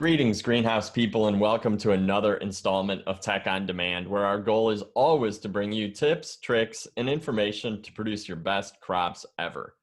Greetings, greenhouse people, and welcome to another installment of Tech on Demand, where our goal is always to bring you tips, tricks, and information to produce your best crops ever.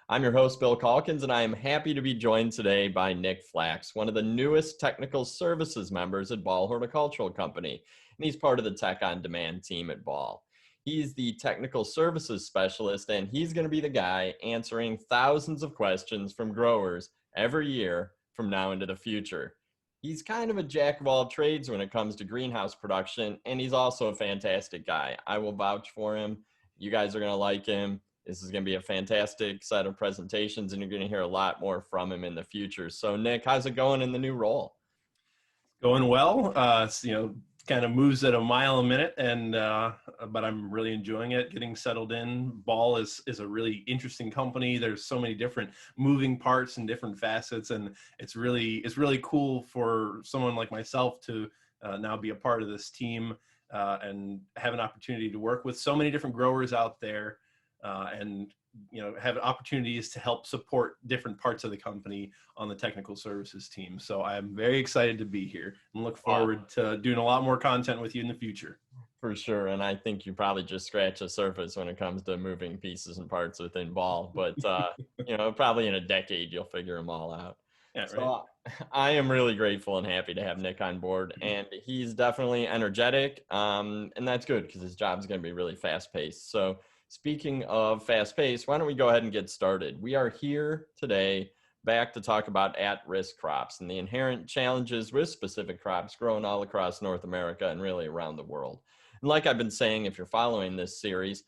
I'm your host, Bill Calkins, and I am happy to be joined today by Nick Flax, one of the newest technical services members at Ball Horticultural Company, and he's part of the Tech on Demand team at Ball. He's the technical services specialist, and he's going to be the guy answering thousands of questions from growers every year from now into the future. He's kind of a jack of all trades when it comes to greenhouse production, and he's also a fantastic guy. I will vouch for him. You guys are going to like him. This is going to be a fantastic set of presentations, and you're going to hear a lot more from him in the future. So, Nick, how's it going in the new role? Going well. Kind of moves at a mile a minute, and but I'm really enjoying it. Getting settled in. Ball is a really interesting company. There's so many different moving parts and different facets, and it's really cool for someone like myself to now be a part of this team and have an opportunity to work with so many different growers out there, and have opportunities to help support different parts of the company on the technical services team. So I'm very excited to be here and look forward to doing a lot more content with you in the future. For sure. And I think you probably just scratched the surface when it comes to moving pieces and parts within Ball. But, probably in a decade, you'll figure them all out. Yeah, So right. I am really grateful and happy to have Nick on board. And he's definitely energetic. And that's good because his job is going to be really fast paced. So speaking of fast paced, why don't we go ahead and get started? We are here today back to talk about at-risk crops and the inherent challenges with specific crops grown all across North America and really around the world. And like I've been saying, if you're following this series,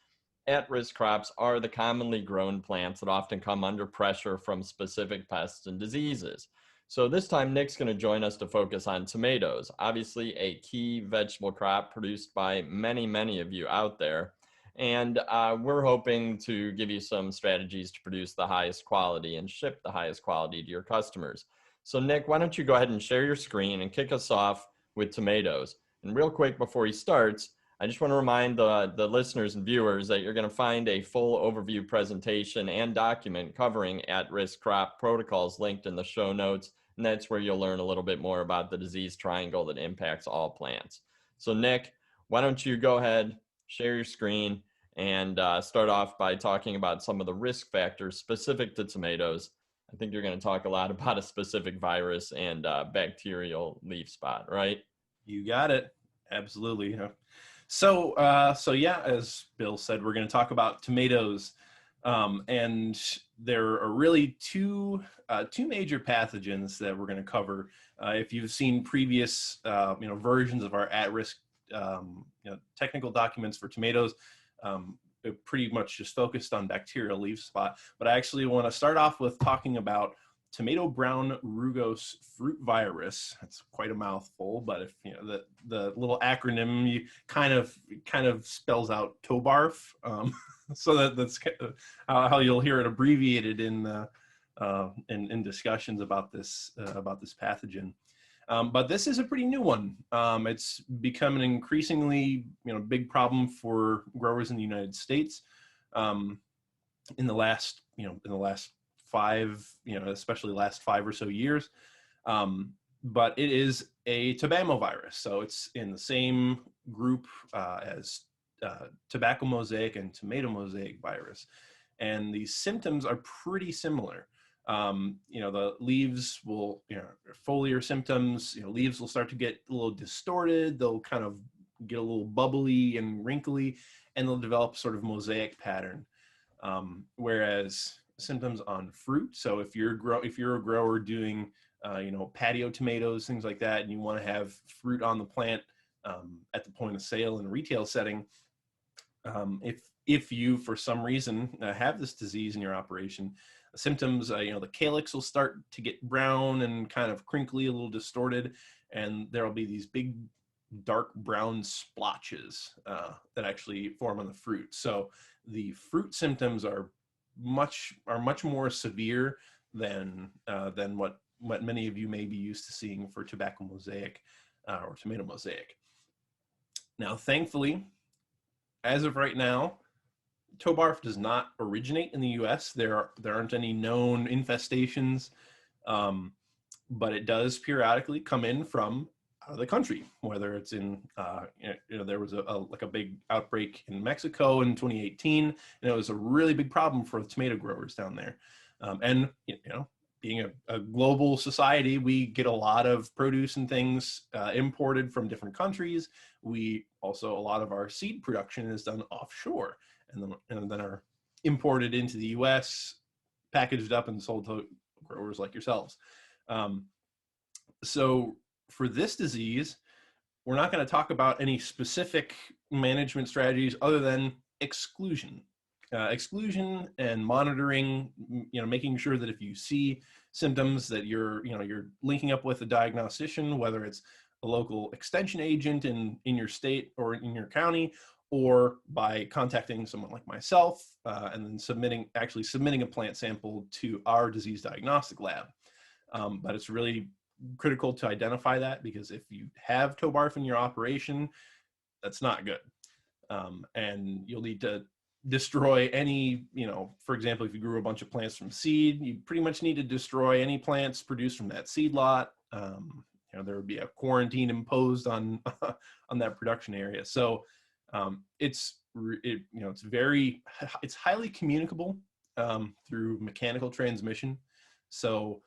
at-risk crops are the commonly grown plants that often come under pressure from specific pests and diseases. So this time, Nick's going to join us to focus on tomatoes, obviously a key vegetable crop produced by many, many of you out there. And we're hoping to give you some strategies to produce the highest quality and ship the highest quality to your customers. So Nick, why don't you go ahead and share your screen and kick us off with tomatoes. And real quick before he starts, I just want to remind the listeners and viewers that you're going to find a full overview presentation and document covering at-risk crop protocols linked in the show notes. And that's where you'll learn a little bit more about the disease triangle that impacts all plants. So Nick, why don't you go ahead, share your screen, and start off by talking about some of the risk factors specific to tomatoes. I think you're going to talk a lot about a specific virus and bacterial leaf spot, right? You got it. Absolutely. So yeah, as Bill said, we're going to talk about tomatoes, and there are really two major pathogens that we're going to cover. If you've seen previous versions of our at-risk technical documents for tomatoes, it pretty much just focused on bacterial leaf spot. But I actually want to start off with talking about tomato brown rugose fruit virus. That's quite a mouthful, but if the little acronym you kind of spells out TOBARF, so that's how you'll hear it abbreviated in discussions about this pathogen. But this is a pretty new one. It's become an increasingly big problem for growers in the United States in the last five, especially last 5 or so years. But it is a tobacco virus, so it's in the same group as tobacco mosaic and tomato mosaic virus, and the symptoms are pretty similar. The leaves will, foliar symptoms, leaves will start to get a little distorted. They'll kind of get a little bubbly and wrinkly, and they'll develop sort of mosaic pattern. Whereas symptoms on fruit. So if you're a grower doing, patio tomatoes, things like that, and you want to have fruit on the plant at the point of sale in a retail setting, if you, for some reason, have this disease in your operation, symptoms, the calyx will start to get brown and kind of crinkly, a little distorted, and there'll be these big dark brown splotches that actually form on the fruit. So the fruit symptoms are much more severe than what many of you may be used to seeing for tobacco mosaic or tomato mosaic. Now, thankfully, as of right now, TOBARF does not originate in the U.S. There aren't any known infestations but it does periodically come in from out of the country, whether it's in, there was a big outbreak in Mexico in 2018, and it was a really big problem for the tomato growers down there. And, being a global society, we get a lot of produce and things imported from different countries. We also, a lot of our seed production is done offshore and then are imported into the US, packaged up and sold to growers like yourselves. So for this disease, we're not going to talk about any specific management strategies other than exclusion. Exclusion and monitoring, making sure that if you see symptoms that you're linking up with a diagnostician, whether it's a local extension agent in your state or in your county, or by contacting someone like myself and then submitting a plant sample to our disease diagnostic lab. But it's really critical to identify that, because if you have tobarf in your operation, that's not good. And you'll need to destroy any, for example, if you grew a bunch of plants from seed, you pretty much need to destroy any plants produced from that seed lot. There would be a quarantine imposed on on that production area. So it's highly communicable through mechanical transmission. So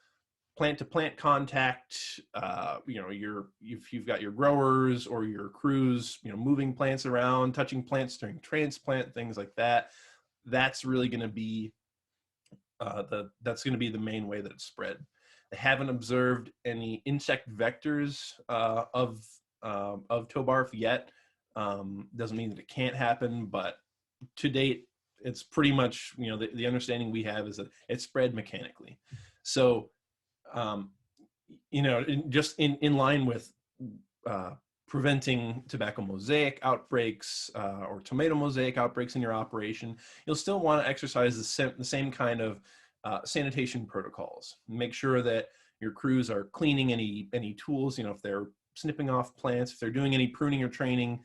plant to plant contact, if you've got your growers or your crews, moving plants around, touching plants during transplant, things like that, that's really going to be the main way that it's spread. They haven't observed any insect vectors of tobarf yet. Doesn't mean that it can't happen, but to date, it's pretty much, the understanding we have is that it's spread mechanically. So, just in line with preventing tobacco mosaic outbreaks or tomato mosaic outbreaks in your operation, you'll still want to exercise the same kind of sanitation protocols. Make sure that your crews are cleaning any tools, if they're snipping off plants, if they're doing any pruning or training,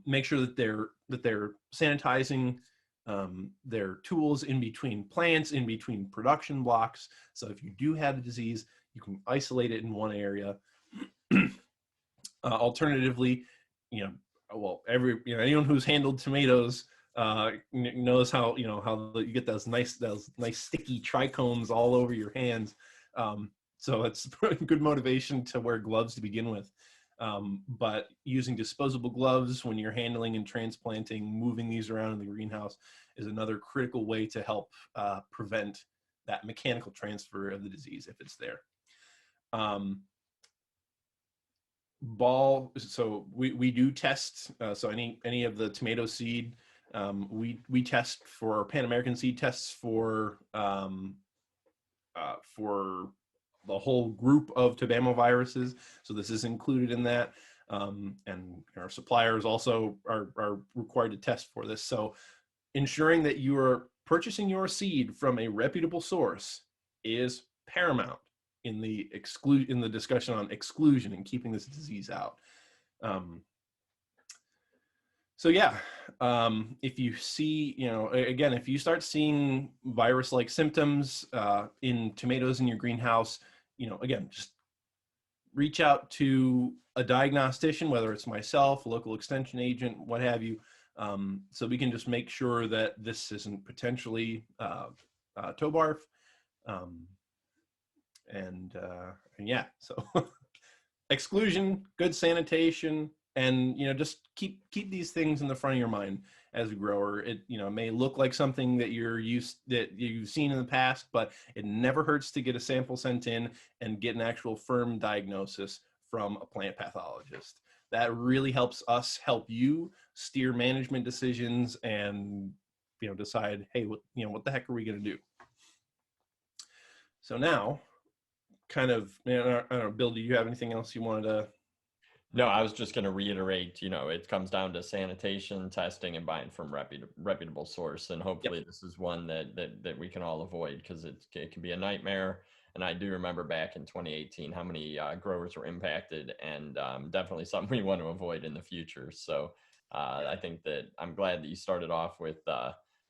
make sure that they're sanitizing their tools in between plants, in between production blocks. So if you do have the disease, you can isolate it in one area. Alternatively, anyone who's handled tomatoes knows how you get those nice sticky trichomes all over your hands. So it's good motivation to wear gloves to begin with. But using disposable gloves when you're handling and transplanting, moving these around in the greenhouse is another critical way to help prevent that mechanical transfer of the disease if it's there. So we do test, so any of the tomato seed, we test for Pan American seed tests for the whole group of tobamoviruses. So this is included in that. And our suppliers also are required to test for this. So ensuring that you are purchasing your seed from a reputable source is paramount in the discussion on exclusion and keeping this disease out. If you see, again, if you start seeing virus-like symptoms in tomatoes in your greenhouse, again, just reach out to a diagnostician, whether it's myself, a local extension agent, what have you, so we can just make sure that this isn't potentially tobarf. So exclusion, good sanitation, and just keep these things in the front of your mind as a grower. It may look like something that you've seen in the past, but it never hurts to get a sample sent in and get an actual firm diagnosis from a plant pathologist. That really helps us help you steer management decisions and decide, hey, what the heck are we going to do? So now, kind of, I don't know, Bill, do you have anything else you wanted to? No, I was just going to reiterate, it comes down to sanitation, testing, and buying from reputable source. And hopefully this is one that we can all avoid, because it can be a nightmare. And I do remember back in 2018 how many growers were impacted, and definitely something we want to avoid in the future. So I think that I'm glad that you started off with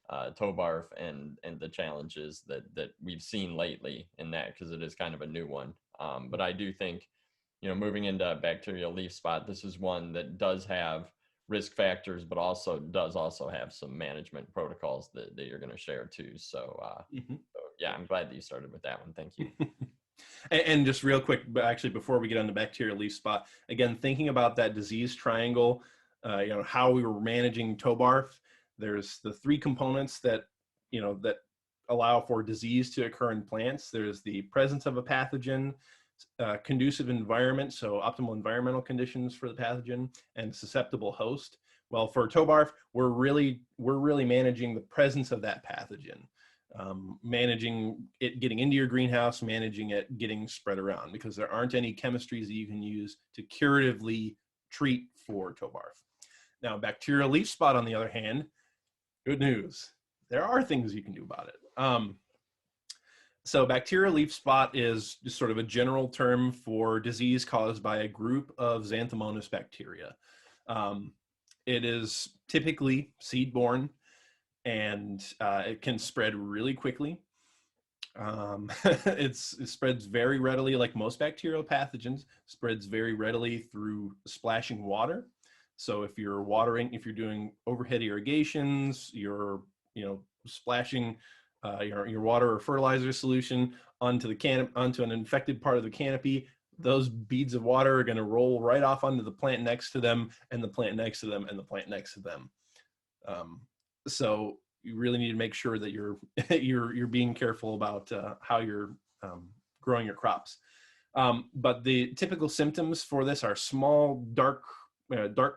toe barf and the challenges that we've seen lately in that, because it is kind of a new one. But I do think, moving into bacterial leaf spot, this is one that does have risk factors, but does also have some management protocols that you're going to share too. So, so yeah, I'm glad that you started with that one. Thank you. And just real quick, but actually before we get on the bacterial leaf spot, again, thinking about that disease triangle, how we were managing toe barf, there's the three components that allow for disease to occur in plants. There's the presence of a pathogen, conducive environment, so optimal environmental conditions for the pathogen, and susceptible host. Well, for toe barf, we're really managing the presence of that pathogen, managing it getting into your greenhouse, managing it getting spread around, because there aren't any chemistries that you can use to curatively treat for toe barf. Now, bacterial leaf spot, on the other hand, good news. There are things you can do about it. So bacterial leaf spot is just sort of a general term for disease caused by a group of Xanthomonas bacteria. It is typically seed-borne, and it can spread really quickly. It spreads very readily, like most bacterial pathogens, spreads very readily through splashing water. So if you're doing overhead irrigations, you're splashing your water or fertilizer solution onto an infected part of the canopy, those beads of water are going to roll right off onto the plant next to them, and the plant next to them, and the plant next to them. So you really need to make sure that you're being careful about how you're growing your crops. But the typical symptoms for this are small, dark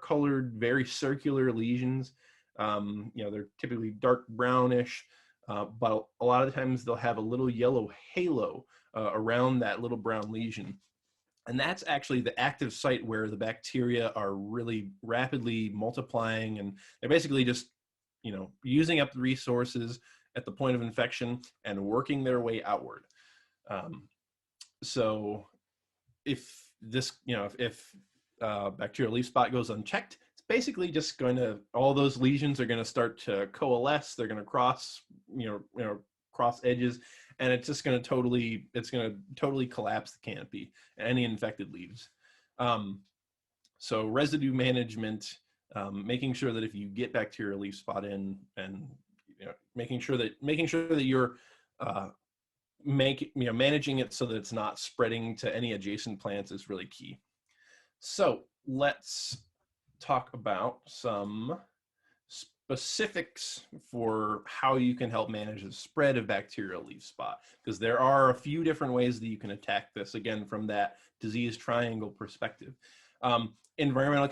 colored, very circular lesions. They're typically dark brownish, but a lot of times they'll have a little yellow halo around that little brown lesion. And that's actually the active site where the bacteria are really rapidly multiplying, and they're basically just, using up the resources at the point of infection and working their way outward. So if bacterial leaf spot goes unchecked, it's basically just all those lesions are going to start to coalesce. They're going to cross edges, and it's just going to totally collapse the canopy and any infected leaves. So residue management, making sure that if you get bacterial leaf spot in, and making sure that you're managing it so that it's not spreading to any adjacent plants is really key. So let's talk about some specifics for how you can help manage the spread of bacterial leaf spot, because there are a few different ways that you can attack this, again, from that disease triangle perspective. Environmental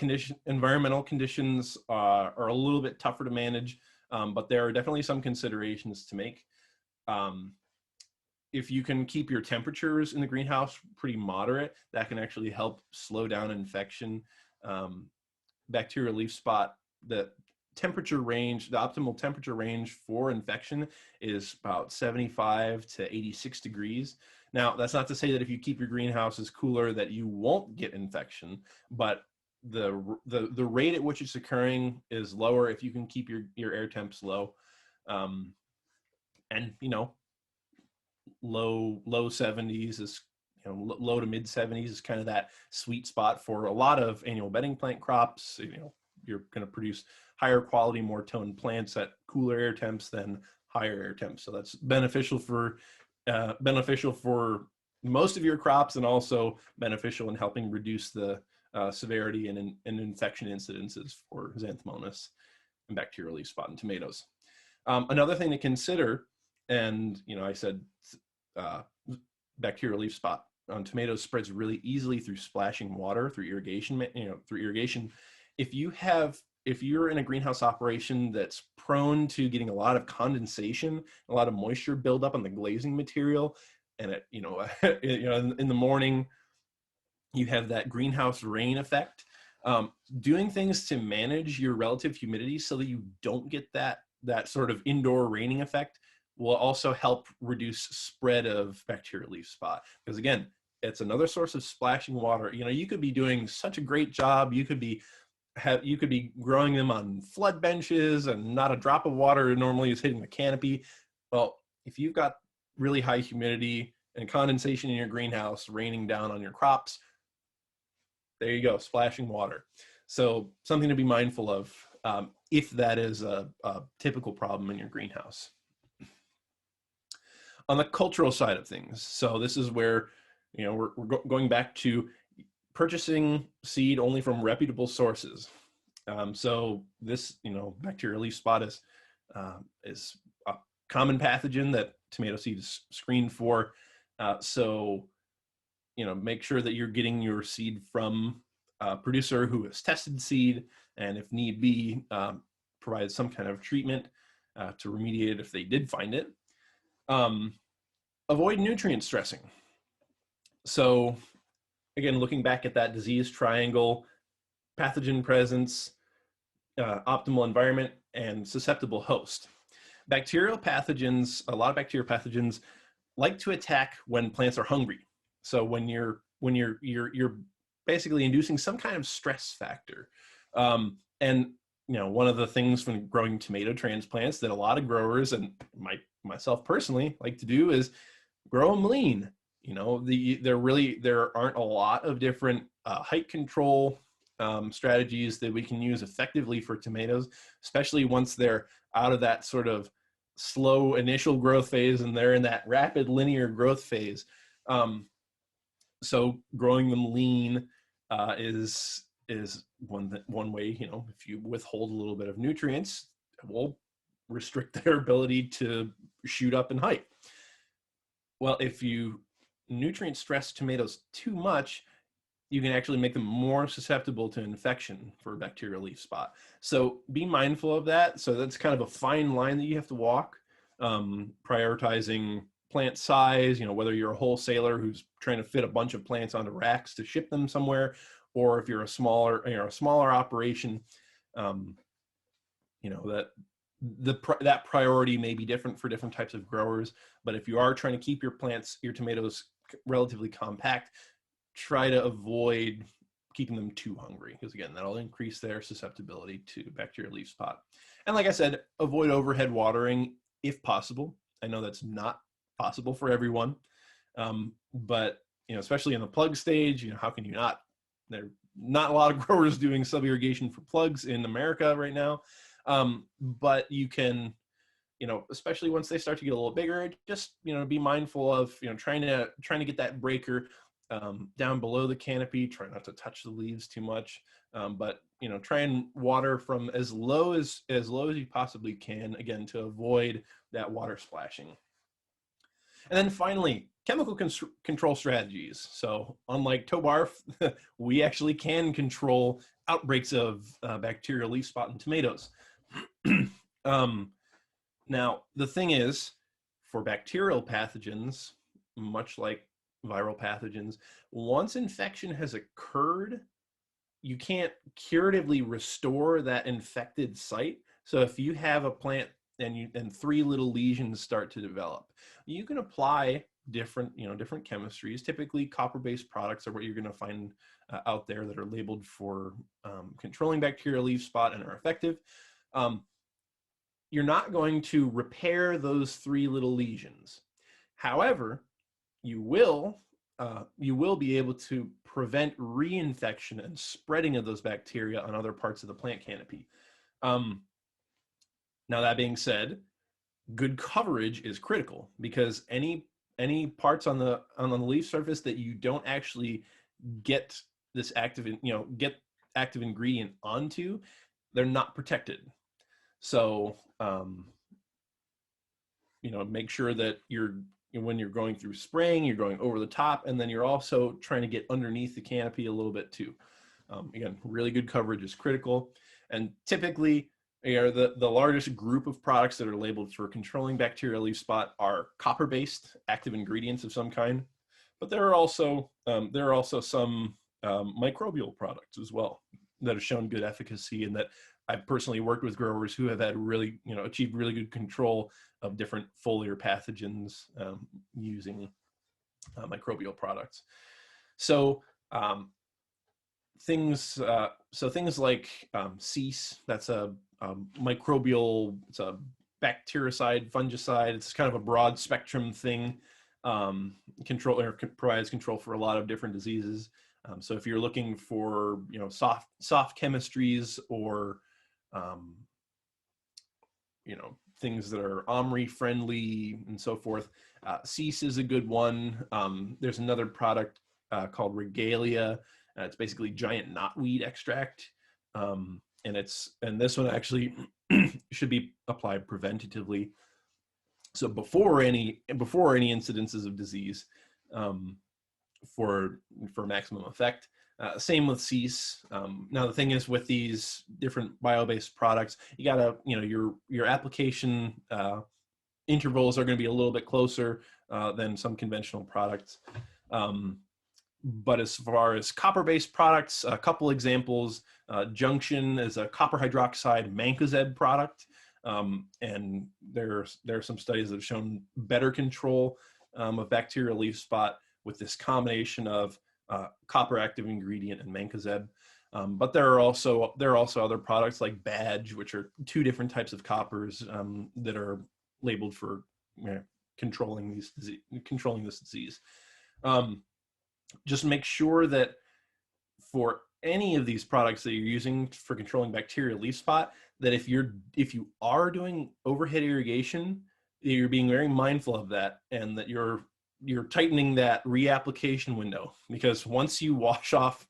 conditions are a little bit tougher to manage, but there are definitely some considerations to make. If you can keep your temperatures in the greenhouse pretty moderate, that can actually help slow down infection. Bacterial leaf spot, the optimal temperature range for infection is about 75 to 86 degrees. Now, that's not to say that if you keep your greenhouses cooler that you won't get infection, but the rate at which it's occurring is lower if you can keep your air temps low. And low 70s is, low to mid 70s is kind of that sweet spot for a lot of annual bedding plant crops. You're going to produce higher quality, more toned plants at cooler air temps than higher air temps. So that's beneficial for most of your crops, and also beneficial in helping reduce the severity and infection incidences for Xanthomonas and bacterial leaf spot in tomatoes. Another thing to consider, and I said bacterial leaf spot on tomatoes spreads really easily through splashing water, through irrigation. If you're in a greenhouse operation that's prone to getting a lot of condensation, a lot of moisture buildup on the glazing material, and in the morning you have that greenhouse rain effect, doing things to manage your relative humidity so that you don't get that sort of indoor raining effect will also help reduce spread of bacterial leaf spot. Because again, it's another source of splashing water. You could be doing such a great job. You could be you could be growing them on flood benches and not a drop of water normally is hitting the canopy. Well, if you've got really high humidity and condensation in your greenhouse raining down on your crops, there you go, splashing water. So something to be mindful of if that is a typical problem in your greenhouse. On the cultural side of things, so this is where, you know, we're going back to purchasing seed only from reputable sources. So this, you know, bacterial leaf spot is a common pathogen that tomato seed is screened for. So, you know, make sure that you're getting your seed from a producer who has tested seed, and if need be, provide some kind of treatment to remediate it if they did find it. Avoid nutrient stressing. So again, looking back at that disease triangle, pathogen presence, optimal environment, and susceptible host. Bacterial pathogens, a lot of bacterial pathogens like to attack when plants are hungry. So when you're basically inducing some kind of stress factor. And you know, one of the things when growing tomato transplants that a lot of growers, and myself personally, like to do is grow them lean. You know, there aren't a lot of different height control strategies that we can use effectively for tomatoes, especially once they're out of that sort of slow initial growth phase and they're in that rapid linear growth phase. So growing them lean is one way. You know, if you withhold a little bit of nutrients, it will restrict their ability to shoot up in height. Well, if you nutrient stress tomatoes too much, you can actually make them more susceptible to infection for bacterial leaf spot. So be mindful of that. So that's kind of a fine line that you have to walk, prioritizing plant size, you know, whether you're a wholesaler who's trying to fit a bunch of plants onto racks to ship them somewhere, or if you're a smaller operation, you know, that priority may be different for different types of growers. But if you are trying to keep your tomatoes relatively compact, try to avoid keeping them too hungry, because again, that'll increase their susceptibility to bacterial leaf spot. And like I said, avoid overhead watering if possible. I know that's not possible for everyone, but you know, especially in the plug stage, you know, how can you not? There are not a lot of growers doing sub irrigation for plugs in America right now, but you can, you know, especially once they start to get a little bigger, just, you know, be mindful of, you know, trying to get that breaker down below the canopy. Try not to touch the leaves too much, but you know, try and water from as low as you possibly can, again, to avoid that water splashing. And then finally, chemical control strategies. So unlike tobarf, we actually can control outbreaks of bacterial leaf spot in tomatoes. Now, the thing is, for bacterial pathogens, much like viral pathogens, once infection has occurred, you can't curatively restore that infected site. So if you have a plant and 3 little lesions start to develop, you can apply different chemistries. Typically, copper-based products are what you're going to find out there that are labeled for controlling bacterial leaf spot and are effective. You're not going to repair those 3 little lesions. However, you will be able to prevent reinfection and spreading of those bacteria on other parts of the plant canopy. Now, that being said, good coverage is critical, because any parts on the leaf surface that you don't actually get this active ingredient onto, they're not protected. So you know, make sure that when you're going through spraying, you're going over the top, and then you're also trying to get underneath the canopy a little bit too. Again, really good coverage is critical. And typically, you know, the largest group of products that are labeled for controlling bacterial leaf spot are copper-based active ingredients of some kind, but there are also some microbial products as well that have shown good efficacy, and that I've personally worked with growers who have had achieved really good control of different foliar pathogens using microbial products. So things like cease. That's a microbial. It's a bactericide, fungicide. It's kind of a broad spectrum thing. Provides control for a lot of different diseases. So if you're looking for soft chemistries or things that are OMRI friendly and so forth, cease is a good one. There's another product called Regalia. It's basically giant knotweed extract, and this one actually should be applied preventatively. So before any incidences of disease, for maximum effect. Same with cease. Now the thing is, with these different bio-based products, you gotta, your application intervals are going to be a little bit closer than some conventional products. But as far as copper-based products, a couple examples. Junction is a copper hydroxide mancozeb product, and there are some studies that have shown better control of bacterial leaf spot with this combination of copper active ingredient and mancozeb. But there are also other products like Badge, which are two different types of coppers that are labeled for controlling this disease. Just make sure that for any of these products that you're using for controlling bacterial leaf spot, that if you are doing overhead irrigation, you're being very mindful of that, and that you're tightening that reapplication window, because once you wash off,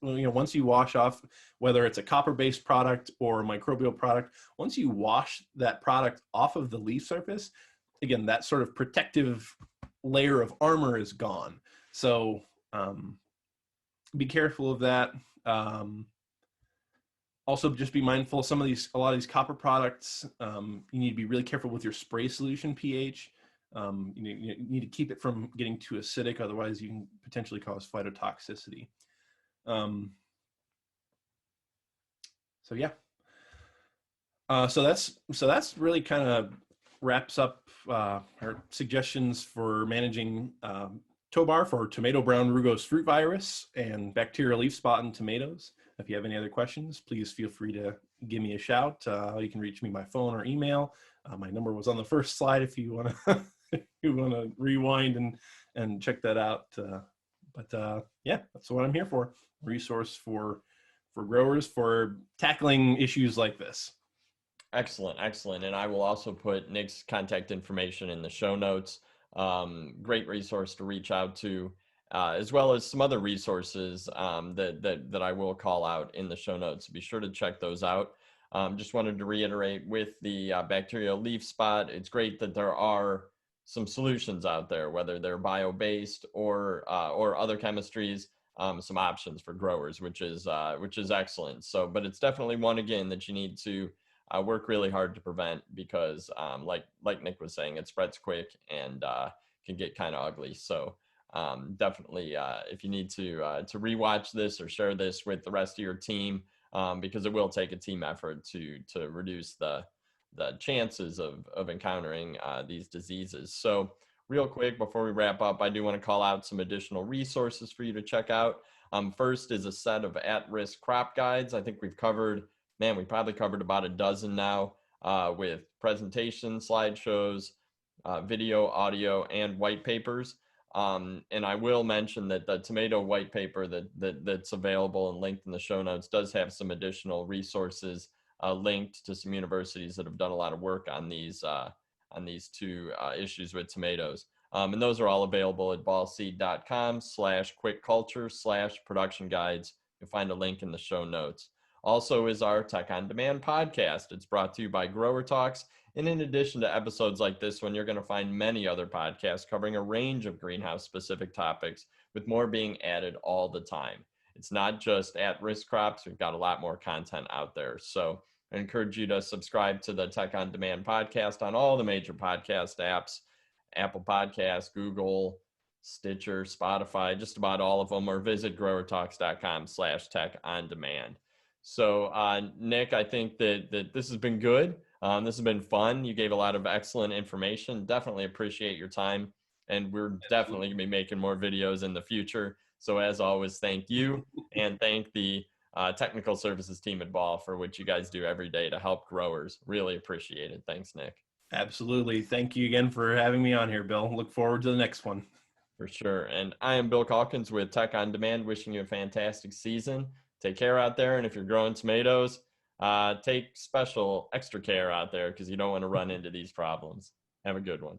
whether it's a copper-based product or a microbial product, once you wash that product off of the leaf surface, again, that sort of protective layer of armor is gone. So be careful of that. Also, just be mindful. A lot of these copper products, you need to be really careful with your spray solution pH. You need to keep it from getting too acidic, otherwise you can potentially cause phytotoxicity. So yeah. So that's really kind of wraps up our suggestions for managing tobar for tomato brown rugose fruit virus and bacterial leaf spot in tomatoes. If you have any other questions, please feel free to give me a shout. You can reach me by phone or email. My number was on the first slide if you want to rewind and check that out. Yeah, that's what I'm here for. Resource for growers for tackling issues like this. Excellent. And I will also put Nick's contact information in the show notes. Great resource to reach out to, as well as some other resources that I will call out in the show notes. Be sure to check those out. Just wanted to reiterate with the bacterial leaf spot, it's great that there are some solutions out there, whether they're bio-based or other chemistries, some options for growers, which is excellent. So, but it's definitely one, again, that you need to work really hard to prevent, because like Nick was saying, it spreads quick and can get kind of ugly. So definitely, if you need to rewatch this or share this with the rest of your team, because it will take a team effort to reduce the chances of encountering these diseases. So real quick, before we wrap up, I do want to call out some additional resources for you to check out. First is a set of at-risk crop guides. I think we probably covered about a dozen now, with presentations, slideshows, video, audio, and white papers. And I will mention that the tomato white paper that's available and linked in the show notes does have some additional resources linked to some universities that have done a lot of work on these two issues with tomatoes. And those are all available at ballseed.com/quickculture/production guides. You'll find a link in the show notes. Also is our Tech on Demand podcast. It's brought to you by Grower Talks. And in addition to episodes like this one, you're going to find many other podcasts covering a range of greenhouse-specific topics, with more being added all the time. It's not just at-risk crops. We've got a lot more content out there. So I encourage you to subscribe to the Tech on Demand podcast on all the major podcast apps, Apple Podcasts, Google, Stitcher, Spotify, just about all of them, or visit growertalks.com/tech-on-demand. So Nick, I think that this has been good. This has been fun. You gave a lot of excellent information. Definitely appreciate your time. And we're definitely going to be making more videos in the future. So as always, thank you, and thank the technical services team at Ball for what you guys do every day to help growers. Really appreciate it. Thanks, Nick. Absolutely. Thank you again for having me on here, Bill. Look forward to the next one. For sure. And I am Bill Calkins with Tech on Demand, wishing you a fantastic season. Take care out there. And if you're growing tomatoes, take special extra care out there because you don't want to run into these problems. Have a good one.